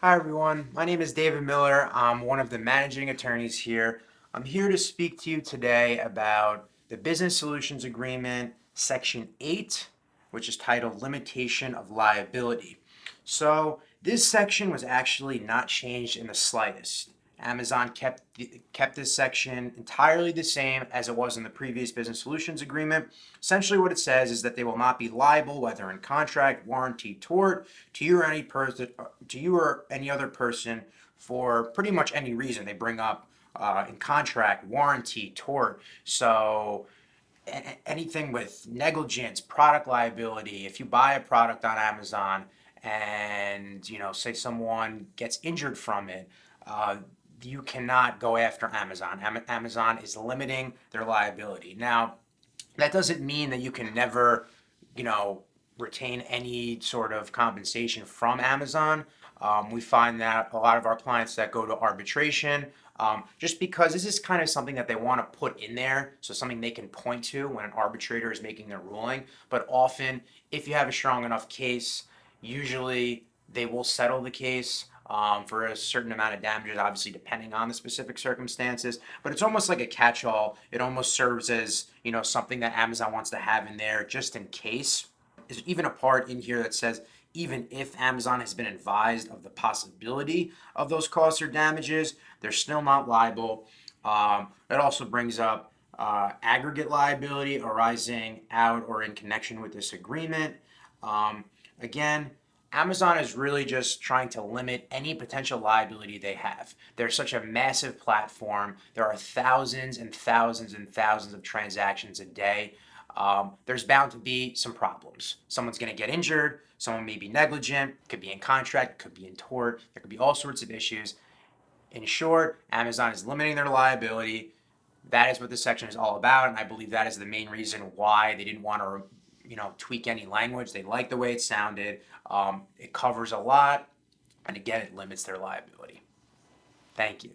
Hi everyone, my name is David Miller. I'm one of the managing attorneys here. I'm here to speak to you today about the Business Solutions Agreement, Section 8, which is titled Limitation of Liability. So, this section was actually not changed in the slightest. Amazon kept this section entirely the same as it was in the previous Business Solutions Agreement. Essentially, what it says is that they will not be liable, whether in contract, warranty, tort, to you or any other person for pretty much any reason they bring up in contract, warranty, tort. So anything with negligence, product liability. If you buy a product on Amazon and say someone gets injured from it, uh, you cannot go after Amazon. Amazon is limiting their liability. Now, that doesn't mean that you can never, you know, retain any sort of compensation from Amazon. We find that a lot of our clients that go to arbitration, just because this is kind of something that they want to put in there, so something they can point to when an arbitrator is making their ruling. But often, if you have a strong enough case, usually they will settle the case for a certain amount of damages, obviously depending on the specific circumstances. But it's almost like a catch-all. It almost serves as something that Amazon wants to have in there just in case. There's even a part in here that says even if Amazon has been advised of the possibility of those costs or damages, they're still not liable. It also brings up aggregate liability arising out or in connection with this agreement. Again, Amazon is really just trying to limit any potential liability they have. They're such a massive platform. There are thousands and thousands and thousands of transactions a day. There's bound to be some problems. Someone's going to get injured. Someone may be negligent. Could be in contract. Could be in tort. There could be all sorts of issues. In short, Amazon is limiting their liability. That is what this section is all about, and I believe that is the main reason why they didn't want to, tweak any language. They like the way it sounded. It covers a lot, and again, it limits their liability. Thank you.